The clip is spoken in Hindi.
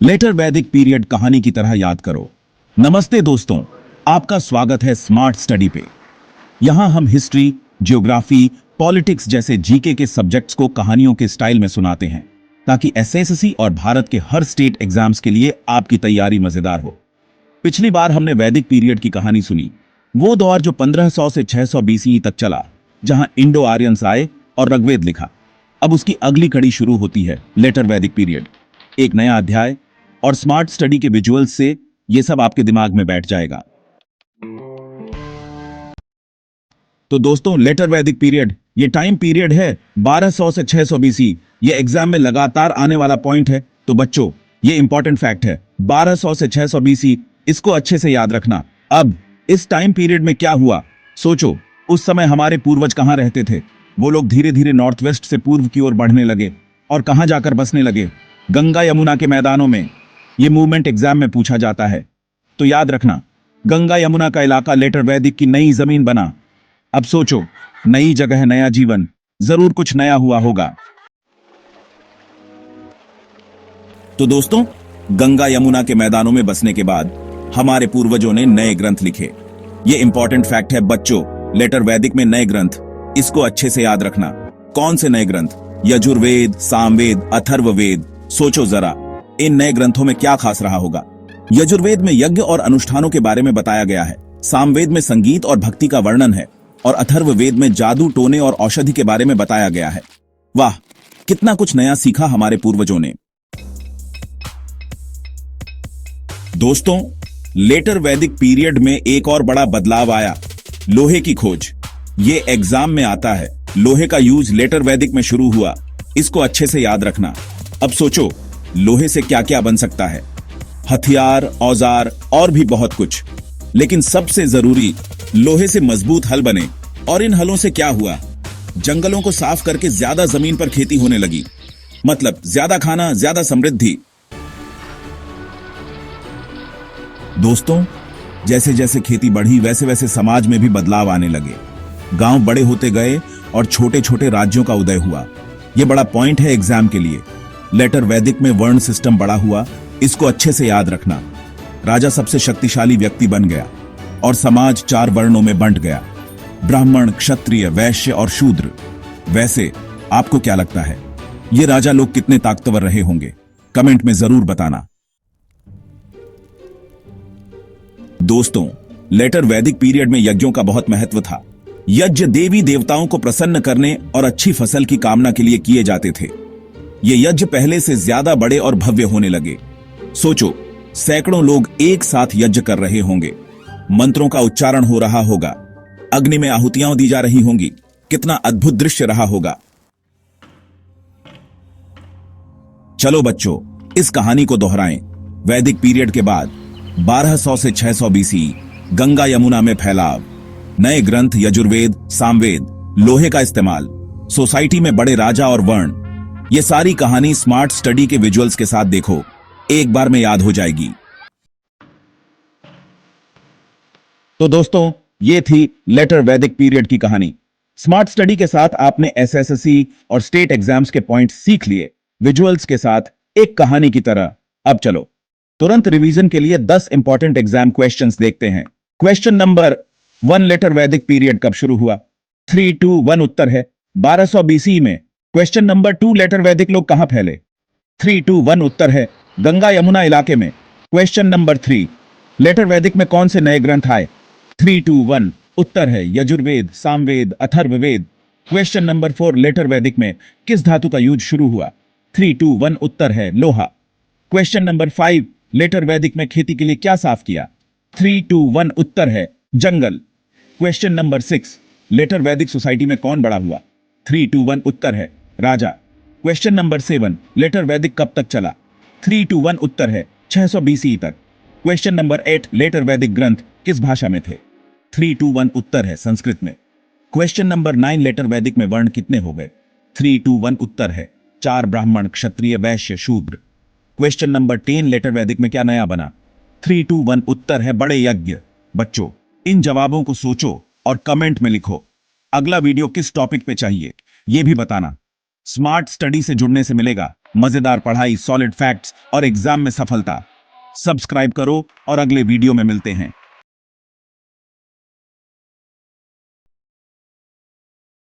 लेटर वैदिक पीरियड कहानी की तरह याद करो। नमस्ते दोस्तों, आपका स्वागत है स्मार्ट स्टडी पे। यहां हम हिस्ट्री, ज्योग्राफी, पॉलिटिक्स जैसे जीके के सब्जेक्ट्स को कहानियों के स्टाइल में सुनाते हैं ताकि एसएससी और भारत के हर स्टेट एग्जाम्स के लिए आपकी तैयारी मजेदार हो। पिछली बार हमने वैदिक पीरियड की कहानी सुनी, वो दौर जो 1500 से 600 बीसीई तक चला, जहां इंडो आर्यंस आए और ऋग्वेद लिखा। अब उसकी अगली कड़ी शुरू होती है, लेटर वैदिक पीरियड। एक नया अध्याय और स्मार्ट स्टडी के विजुअल्स से ये सब आपके दिमाग में बैठ जाएगा। तो दोस्तों, लेटर वैदिक पीरियड ये टाइम पीरियड है 1200 से 600 बीसी। ये एग्जाम में लगातार आने वाला पॉइंट है। तो बच्चों, ये इंपॉर्टेंट फैक्ट है, 1200 से 600 बीसी, इसको अच्छे से याद रखना। अब इस टाइम पीरियड में क्या हुआ, सोचो। उस समय हमारे पूर्वज कहां रहते थे? वो लोग धीरे धीरे नॉर्थ वेस्ट से पूर्व की ओर बढ़ने लगे और कहां जाकर बसने लगे? गंगा यमुना के मैदानों में। ये मूवमेंट एग्जाम में पूछा जाता है, तो याद रखना, गंगा यमुना का इलाका लेटर वैदिक की नई जमीन बना। अब सोचो, नई जगह, नया जीवन, जरूर कुछ नया हुआ होगा। तो दोस्तों, गंगा यमुना के मैदानों में बसने के बाद हमारे पूर्वजों ने नए ग्रंथ लिखे। ये इंपॉर्टेंट फैक्ट है बच्चों, लेटर वैदिक में नए ग्रंथ, इसको अच्छे से याद रखना। कौन से नए ग्रंथ? यजुर्वेद, सामवेद, अथर्ववेद। सोचो जरा, इन नए ग्रंथों में क्या खास रहा होगा? यजुर्वेद में यज्ञ और अनुष्ठानों के बारे में बताया गया है, सामवेद में संगीत और भक्ति का वर्णन है, और अथर्ववेद में जादू, टोने और औषधि के बारे में बताया गया है। वाह, कितना कुछ नया सीखा हमारे पूर्वजों ने। दोस्तों, लेटर वैदिक पीरियड में एक और बड़ा बदलाव आया, लोहे की खोज। ये एग्जाम में आता है। लोहे का यूज लेटर वैदिक में शुरू हुआ, इसको अच्छे से याद रखना। अब सोचो, लोहे से क्या क्या बन सकता है? हथियार, औजार और भी बहुत कुछ। लेकिन सबसे जरूरी, लोहे से मजबूत हल बने। और इन हलों से क्या हुआ? जंगलों को साफ करके ज्यादा जमीन पर खेती होने लगी। मतलब ज्यादा खाना, ज्यादा समृद्धि। दोस्तों, जैसे जैसे खेती बढ़ी, वैसे वैसे समाज में भी बदलाव आने लगे। गांव बड़े होते गए और छोटे छोटे राज्यों का उदय हुआ। यह बड़ा पॉइंट है एग्जाम के लिए। लेटर वैदिक में वर्ण सिस्टम बड़ा हुआ, इसको अच्छे से याद रखना। राजा सबसे शक्तिशाली व्यक्ति बन गया और समाज 4 वर्णों में बंट गया, ब्राह्मण, क्षत्रिय, वैश्य और शूद्र। वैसे आपको क्या लगता है, ये राजा लोग कितने ताकतवर रहे होंगे? कमेंट में जरूर बताना। दोस्तों, लेटर वैदिक पीरियड में यज्ञों का बहुत महत्व था। यज्ञ देवी देवताओं को प्रसन्न करने और अच्छी फसल की कामना के लिए किए जाते थे। ये यज्ञ पहले से ज्यादा बड़े और भव्य होने लगे। सोचो, सैकड़ों लोग एक साथ यज्ञ कर रहे होंगे, मंत्रों का उच्चारण हो रहा होगा, अग्नि में आहुतियां दी जा रही होंगी। कितना अद्भुत दृश्य रहा होगा। चलो बच्चों, इस कहानी को दोहराएं। वैदिक पीरियड के बाद 1200 से 600 बीसी, गंगा यमुना में फैलाव, नए ग्रंथ यजुर्वेद, सामवेद, लोहे का इस्तेमाल, सोसाइटी में बड़े राजा और वर्ण। ये सारी कहानी स्मार्ट स्टडी के विजुअल्स के साथ देखो, एक बार में याद हो जाएगी। तो दोस्तों, ये थी लेटर वैदिक पीरियड की कहानी। स्मार्ट स्टडी के साथ आपने एसएससी और स्टेट एग्जाम्स के पॉइंट सीख लिए, विजुअल्स के साथ एक कहानी की तरह। अब चलो तुरंत रिवीजन के लिए 10 इंपॉर्टेंट एग्जाम क्वेश्चंस देखते हैं। क्वेश्चन नंबर 1, लेटर वैदिक पीरियड कब शुरू हुआ? 3, 2, 1 उत्तर है 1200 बीसी में। क्वेश्चन नंबर 2, लेटर वैदिक लोग कहां फैले? 3, 2, 1 उत्तर है गंगा यमुना इलाके में। क्वेश्चन नंबर 3, लेटर वैदिक में कौन से नए ग्रंथ आए? 3, 2, 1 उत्तर है Yajurveda, Samaveda, Atharvaveda. Question number 4, later वैदिक में किस धातु का यूज शुरू हुआ? 3, 2, 1 उत्तर है लोहा। क्वेश्चन नंबर 5, लेटर वैदिक में खेती के लिए क्या साफ किया? 3, 2, 1 उत्तर है जंगल। क्वेश्चन नंबर 6, लेटर वैदिक सोसाइटी में कौन बड़ा हुआ? 3, 2, 1 उत्तर है राजा। क्वेश्चन नंबर 7, लेटर वैदिक कब तक चला? 3, 2, 1 उत्तर है 600 बीसी तक। क्वेश्चन नंबर 8, लेटर वैदिक ग्रंथ किस भाषा में थे? 3, 2, 1 उत्तर है संस्कृत में। क्वेश्चन नंबर 9, लेटर वैदिक में वर्ण कितने हो गए? 3, 2, 1 उत्तर है 4, ब्राह्मण, क्षत्रिय, वैश्य, शूद्र। क्वेश्चन नंबर 10, लेटर वैदिक में क्या नया बना? 3, 2, 1 उत्तर है बड़े यज्ञ। बच्चों, इन जवाबों को सोचो और कमेंट में लिखो। अगला वीडियो किस टॉपिक पे चाहिए, यह भी बताना। स्मार्ट स्टडी से जुड़ने से मिलेगा मजेदार पढ़ाई, सॉलिड फैक्ट्स और एग्जाम में सफलता। सब्सक्राइब करो और अगले वीडियो में मिलते हैं।